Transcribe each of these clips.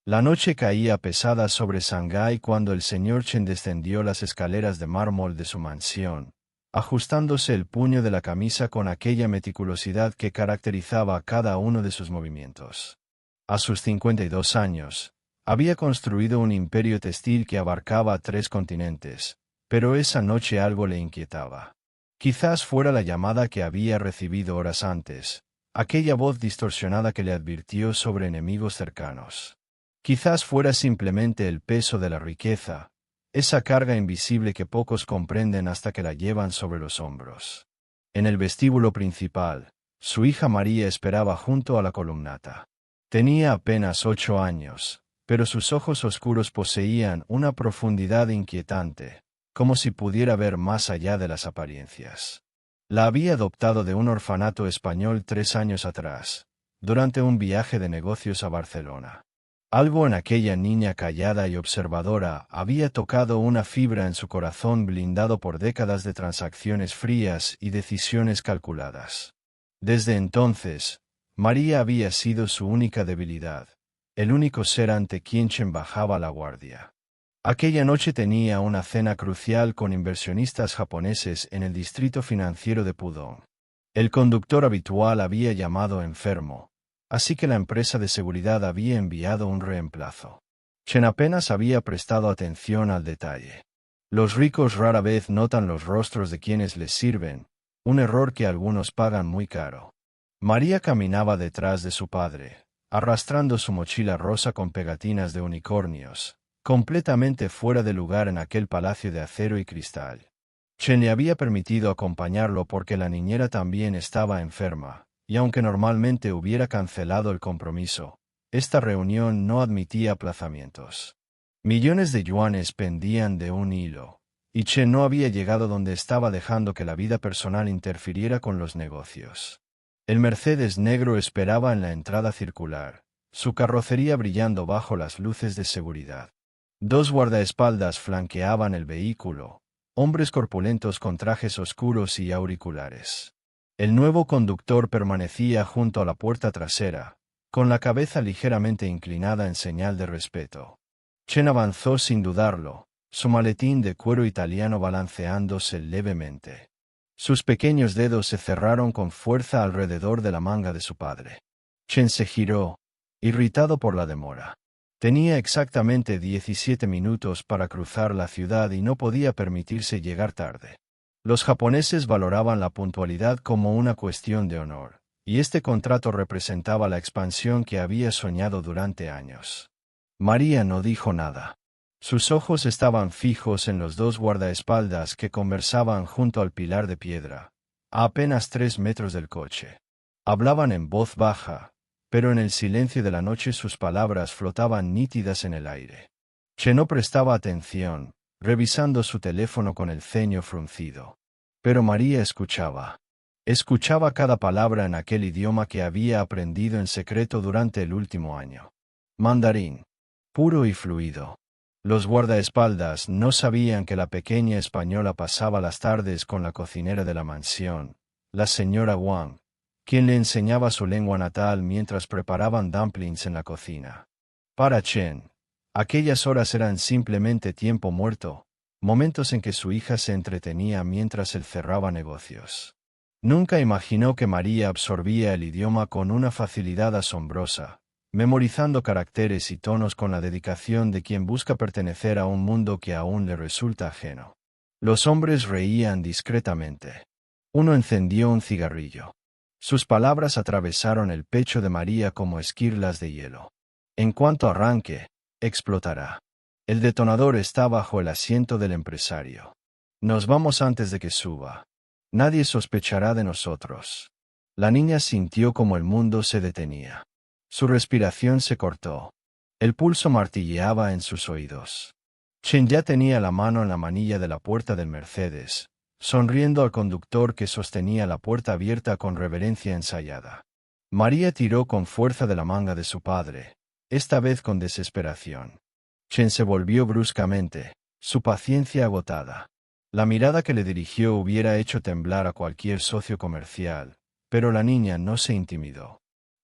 La noche caía pesada sobre Shanghái cuando el señor Chen descendió las escaleras de mármol de su mansión, ajustándose el puño de la camisa con aquella meticulosidad que caracterizaba cada uno de sus movimientos. A sus 52 años, había construido un imperio textil que abarcaba 3 continentes, pero esa noche algo le inquietaba. Quizás fuera la llamada que había recibido horas antes, aquella voz distorsionada que le advirtió sobre enemigos cercanos. Quizás fuera simplemente el peso de la riqueza, esa carga invisible que pocos comprenden hasta que la llevan sobre los hombros. En el vestíbulo principal, su hija María esperaba junto a la columnata. Tenía apenas 8 años, pero sus ojos oscuros poseían una profundidad inquietante, como si pudiera ver más allá de las apariencias. La había adoptado de un orfanato español 3 años atrás, durante un viaje de negocios a Barcelona. Algo en aquella niña callada y observadora había tocado una fibra en su corazón blindado por décadas de transacciones frías y decisiones calculadas. Desde entonces, María había sido su única debilidad, el único ser ante quien Chen bajaba la guardia. Aquella noche tenía una cena crucial con inversionistas japoneses en el distrito financiero de Pudong. El conductor habitual había llamado enfermo, así que la empresa de seguridad había enviado un reemplazo. Chen apenas había prestado atención al detalle. Los ricos rara vez notan los rostros de quienes les sirven, un error que algunos pagan muy caro. María caminaba detrás de su padre, arrastrando su mochila rosa con pegatinas de unicornios, completamente fuera de lugar en aquel palacio de acero y cristal. Chen le había permitido acompañarlo porque la niñera también estaba enferma, y aunque normalmente hubiera cancelado el compromiso, esta reunión no admitía aplazamientos. Millones de yuanes pendían de un hilo, y Chen no había llegado donde estaba dejando que la vida personal interfiriera con los negocios. El Mercedes negro esperaba en la entrada circular, su carrocería brillando bajo las luces de seguridad. 2 guardaespaldas flanqueaban el vehículo, hombres corpulentos con trajes oscuros y auriculares. El nuevo conductor permanecía junto a la puerta trasera, con la cabeza ligeramente inclinada en señal de respeto. Chen avanzó sin dudarlo, su maletín de cuero italiano balanceándose levemente. Sus pequeños dedos se cerraron con fuerza alrededor de la manga de su padre. Chen se giró, irritado por la demora. Tenía exactamente 17 minutos para cruzar la ciudad y no podía permitirse llegar tarde. Los japoneses valoraban la puntualidad como una cuestión de honor, y este contrato representaba la expansión que había soñado durante años. María no dijo nada. Sus ojos estaban fijos en los 2 guardaespaldas que conversaban junto al pilar de piedra, a apenas 3 metros del coche. Hablaban en voz baja, pero en el silencio de la noche sus palabras flotaban nítidas en el aire. Chen no prestaba atención, revisando su teléfono con el ceño fruncido. Pero María escuchaba. Escuchaba cada palabra en aquel idioma que había aprendido en secreto durante el último año. Mandarín. Puro y fluido. Los guardaespaldas no sabían que la pequeña española pasaba las tardes con la cocinera de la mansión, la señora Wang, quien le enseñaba su lengua natal mientras preparaban dumplings en la cocina. Para Chen, aquellas horas eran simplemente tiempo muerto, momentos en que su hija se entretenía mientras él cerraba negocios. Nunca imaginó que María absorbía el idioma con una facilidad asombrosa, memorizando caracteres y tonos con la dedicación de quien busca pertenecer a un mundo que aún le resulta ajeno. Los hombres reían discretamente. Uno encendió un cigarrillo. Sus palabras atravesaron el pecho de María como esquirlas de hielo. En cuanto arranque, explotará. El detonador está bajo el asiento del empresario. Nos vamos antes de que suba. Nadie sospechará de nosotros. La niña sintió como el mundo se detenía. Su respiración se cortó. El pulso martilleaba en sus oídos. Chen ya tenía la mano en la manilla de la puerta del Mercedes, sonriendo al conductor que sostenía la puerta abierta con reverencia ensayada. María tiró con fuerza de la manga de su padre, esta vez con desesperación. Chen se volvió bruscamente, su paciencia agotada. La mirada que le dirigió hubiera hecho temblar a cualquier socio comercial, pero la niña no se intimidó.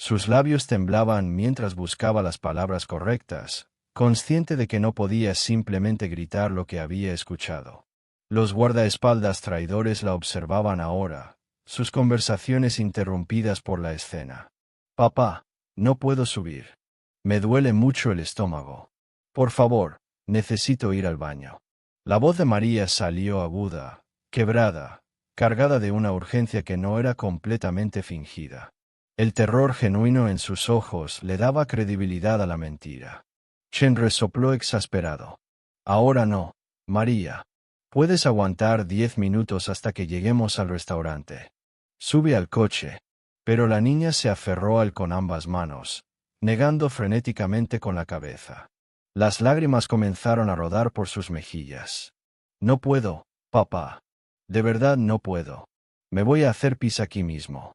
Sus labios temblaban mientras buscaba las palabras correctas, consciente de que no podía simplemente gritar lo que había escuchado. Los guardaespaldas traidores la observaban ahora, sus conversaciones interrumpidas por la escena. Papá, no puedo subir. Me duele mucho el estómago. Por favor, necesito ir al baño. La voz de María salió aguda, quebrada, cargada de una urgencia que no era completamente fingida. El terror genuino en sus ojos le daba credibilidad a la mentira. Chen resopló exasperado. Ahora no, María. Puedes aguantar 10 minutos hasta que lleguemos al restaurante. Sube al coche. Pero la niña se aferró a él con ambas manos, negando frenéticamente con la cabeza. Las lágrimas comenzaron a rodar por sus mejillas. No puedo, papá. De verdad no puedo. Me voy a hacer pis aquí mismo.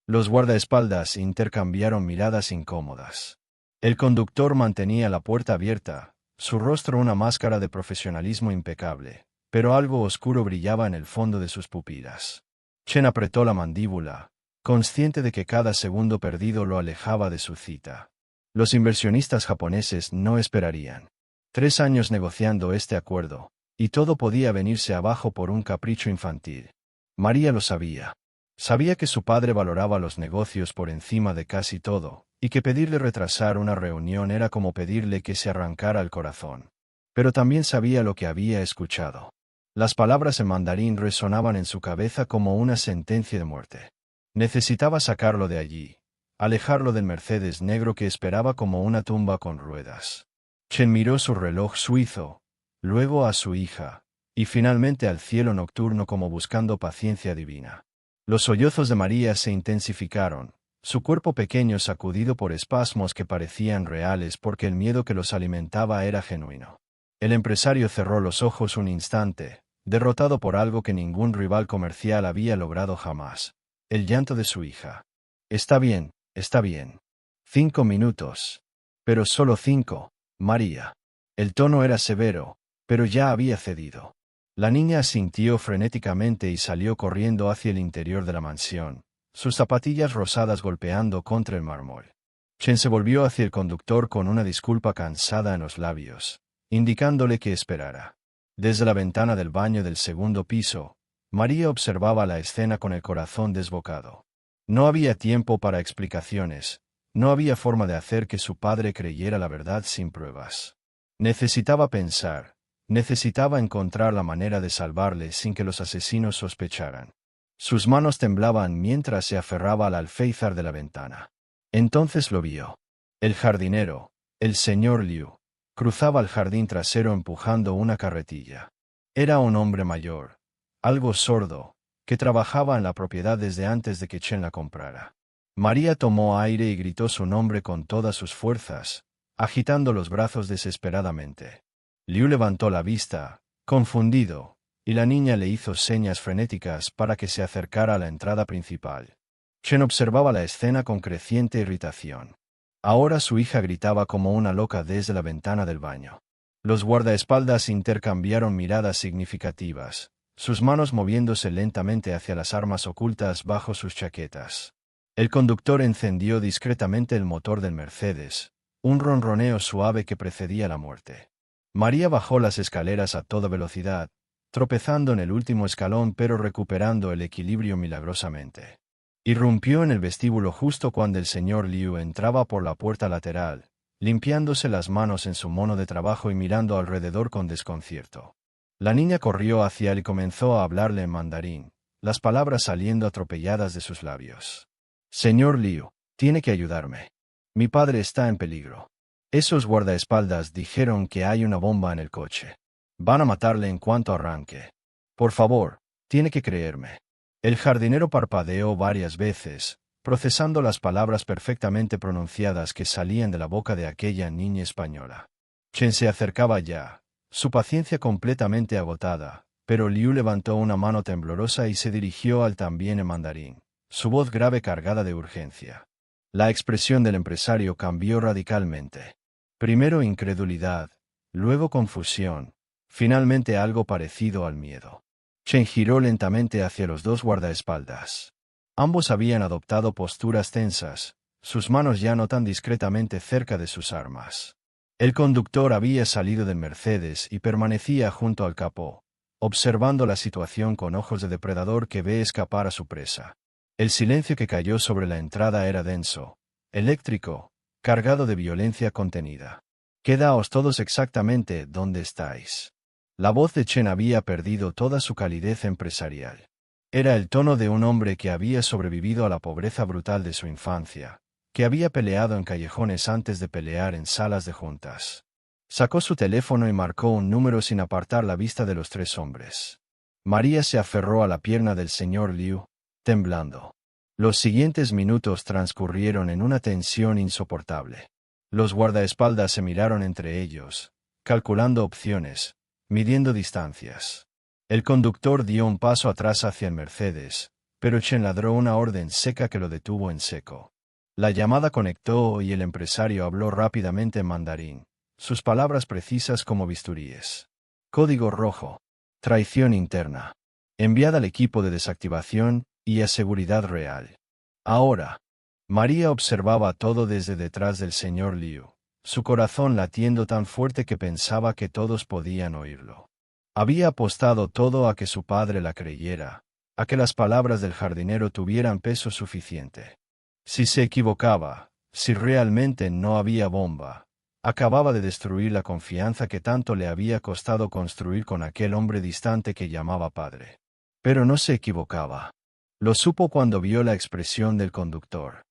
Los guardaespaldas intercambiaron miradas incómodas. El conductor mantenía la puerta abierta, su rostro una máscara de profesionalismo impecable, pero algo oscuro brillaba en el fondo de sus pupilas. Chen apretó la mandíbula, consciente de que cada segundo perdido lo alejaba de su cita. Los inversionistas japoneses no esperarían. 3 años negociando este acuerdo, y todo podía venirse abajo por un capricho infantil. María lo sabía. Sabía que su padre valoraba los negocios por encima de casi todo, y que pedirle retrasar una reunión era como pedirle que se arrancara el corazón. Pero también sabía lo que había escuchado. Las palabras en mandarín resonaban en su cabeza como una sentencia de muerte. Necesitaba sacarlo de allí, alejarlo del Mercedes negro que esperaba como una tumba con ruedas. Chen miró su reloj suizo, luego a su hija, y finalmente al cielo nocturno como buscando paciencia divina. Los sollozos de María se intensificaron, su cuerpo pequeño sacudido por espasmos que parecían reales porque el miedo que los alimentaba era genuino. El empresario cerró los ojos un instante, derrotado por algo que ningún rival comercial había logrado jamás. El llanto de su hija. Está bien, está bien. 5 minutos. Pero solo 5, María. El tono era severo, pero ya había cedido. La niña asintió frenéticamente y salió corriendo hacia el interior de la mansión, sus zapatillas rosadas golpeando contra el mármol. Chen se volvió hacia el conductor con una disculpa cansada en los labios, indicándole que esperara. Desde la ventana del baño del segundo piso, María observaba la escena con el corazón desbocado. No había tiempo para explicaciones, no había forma de hacer que su padre creyera la verdad sin pruebas. Necesitaba pensar, necesitaba encontrar la manera de salvarle sin que los asesinos sospecharan. Sus manos temblaban mientras se aferraba al alféizar de la ventana. Entonces lo vio. El jardinero, el señor Liu, cruzaba el jardín trasero empujando una carretilla. Era un hombre mayor, algo sordo, que trabajaba en la propiedad desde antes de que Chen la comprara. María tomó aire y gritó su nombre con todas sus fuerzas, agitando los brazos desesperadamente. Liu levantó la vista, confundido, y la niña le hizo señas frenéticas para que se acercara a la entrada principal. Chen observaba la escena con creciente irritación. Ahora su hija gritaba como una loca desde la ventana del baño. Los guardaespaldas intercambiaron miradas significativas, sus manos moviéndose lentamente hacia las armas ocultas bajo sus chaquetas. El conductor encendió discretamente el motor del Mercedes, un ronroneo suave que precedía la muerte. María bajó las escaleras a toda velocidad, tropezando en el último escalón pero recuperando el equilibrio milagrosamente. Irrumpió en el vestíbulo justo cuando el señor Liu entraba por la puerta lateral, limpiándose las manos en su mono de trabajo y mirando alrededor con desconcierto. La niña corrió hacia él y comenzó a hablarle en mandarín, las palabras saliendo atropelladas de sus labios. Señor Liu, tiene que ayudarme. Mi padre está en peligro. Esos guardaespaldas dijeron que hay una bomba en el coche. Van a matarle en cuanto arranque. Por favor, tiene que creerme. El jardinero parpadeó varias veces, procesando las palabras perfectamente pronunciadas que salían de la boca de aquella niña española. Chen se acercaba ya, su paciencia completamente agotada, pero Liu levantó una mano temblorosa y se dirigió al también en mandarín, su voz grave cargada de urgencia. La expresión del empresario cambió radicalmente. Primero incredulidad, luego confusión, finalmente algo parecido al miedo. Chen giró lentamente hacia los dos guardaespaldas. Ambos habían adoptado posturas tensas, sus manos ya no tan discretamente cerca de sus armas. El conductor había salido del Mercedes y permanecía junto al capó, observando la situación con ojos de depredador que ve escapar a su presa. El silencio que cayó sobre la entrada era denso, eléctrico, cargado de violencia contenida. «Quedaos todos exactamente donde estáis». La voz de Chen había perdido toda su calidez empresarial. Era el tono de un hombre que había sobrevivido a la pobreza brutal de su infancia, que había peleado en callejones antes de pelear en salas de juntas. Sacó su teléfono y marcó un número sin apartar la vista de los tres hombres. María se aferró a la pierna del señor Liu, temblando. Los siguientes minutos transcurrieron en una tensión insoportable. Los guardaespaldas se miraron entre ellos, calculando opciones, midiendo distancias. El conductor dio un paso atrás hacia el Mercedes, pero Chen ladró una orden seca que lo detuvo en seco. La llamada conectó y el empresario habló rápidamente en mandarín, sus palabras precisas como bisturíes. Código rojo. Traición interna. Enviada al equipo de desactivación y a seguridad real. Ahora. María observaba todo desde detrás del señor Liu, su corazón latiendo tan fuerte que pensaba que todos podían oírlo. Había apostado todo a que su padre la creyera, a que las palabras del jardinero tuvieran peso suficiente. Si se equivocaba, si realmente no había bomba, acababa de destruir la confianza que tanto le había costado construir con aquel hombre distante que llamaba padre. Pero no se equivocaba. Lo supo cuando vio la expresión del conductor.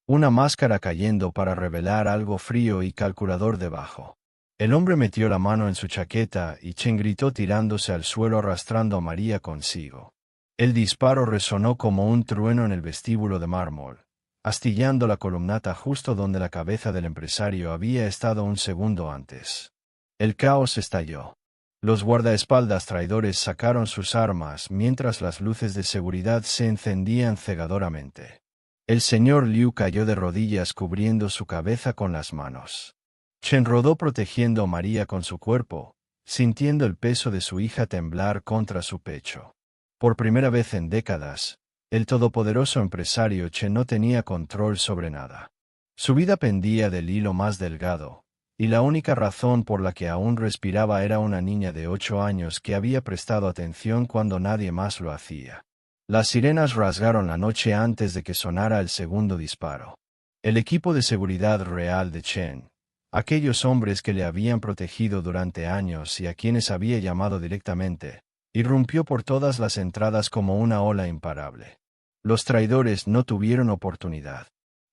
Una máscara cayendo para revelar algo frío y calculador debajo. El hombre metió la mano en su chaqueta y Chen gritó tirándose al suelo arrastrando a María consigo. El disparo resonó como un trueno en el vestíbulo de mármol, astillando la columnata justo donde la cabeza del empresario había estado un segundo antes. El caos estalló. Los guardaespaldas traidores sacaron sus armas mientras las luces de seguridad se encendían cegadoramente. El señor Liu cayó de rodillas cubriendo su cabeza con las manos. Chen rodó protegiendo a María con su cuerpo, sintiendo el peso de su hija temblar contra su pecho. Por primera vez en décadas, el todopoderoso empresario Chen no tenía control sobre nada. Su vida pendía del hilo más delgado, y la única razón por la que aún respiraba era una niña de 8 años que había prestado atención cuando nadie más lo hacía. Las sirenas rasgaron la noche antes de que sonara el segundo disparo. El equipo de seguridad real de Chen, aquellos hombres que le habían protegido durante años y a quienes había llamado directamente, irrumpió por todas las entradas como una ola imparable. Los traidores no tuvieron oportunidad.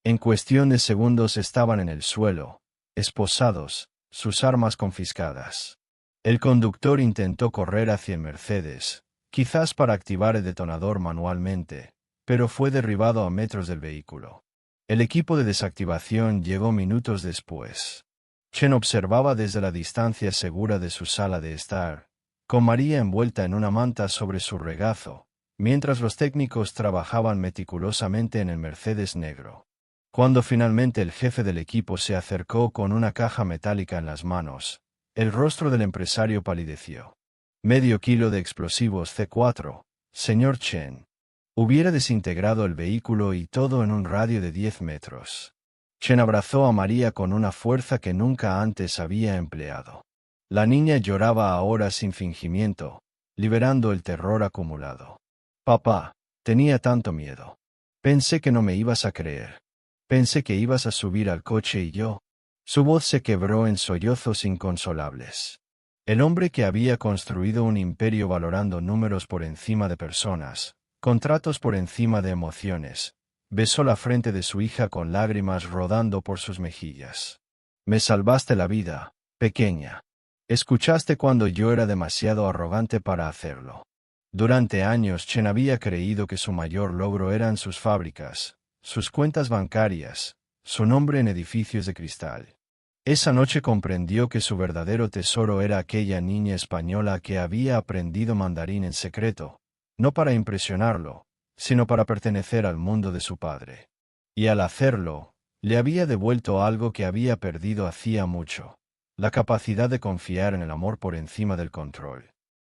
En cuestión de segundos estaban en el suelo, esposados, sus armas confiscadas. El conductor intentó correr hacia el Mercedes, quizás para activar el detonador manualmente, pero fue derribado a metros del vehículo. El equipo de desactivación llegó minutos después. Chen observaba desde la distancia segura de su sala de estar, con María envuelta en una manta sobre su regazo, mientras los técnicos trabajaban meticulosamente en el Mercedes negro. Cuando finalmente el jefe del equipo se acercó con una caja metálica en las manos, el rostro del empresario palideció. «Medio kilo de explosivos C4, señor Chen». Hubiera desintegrado el vehículo y todo en un radio de 10 metros. Chen abrazó a María con una fuerza que nunca antes había empleado. La niña lloraba ahora sin fingimiento, liberando el terror acumulado. «Papá, tenía tanto miedo. Pensé que no me ibas a creer. Pensé que ibas a subir al coche y yo». Su voz se quebró en sollozos inconsolables. El hombre que había construido un imperio valorando números por encima de personas, contratos por encima de emociones, besó la frente de su hija con lágrimas rodando por sus mejillas. «Me salvaste la vida, pequeña. Escuchaste cuando yo era demasiado arrogante para hacerlo». Durante años Chen había creído que su mayor logro eran sus fábricas, sus cuentas bancarias, su nombre en edificios de cristal. Esa noche comprendió que su verdadero tesoro era aquella niña española que había aprendido mandarín en secreto, no para impresionarlo, sino para pertenecer al mundo de su padre. Y al hacerlo, le había devuelto algo que había perdido hacía mucho, la capacidad de confiar en el amor por encima del control.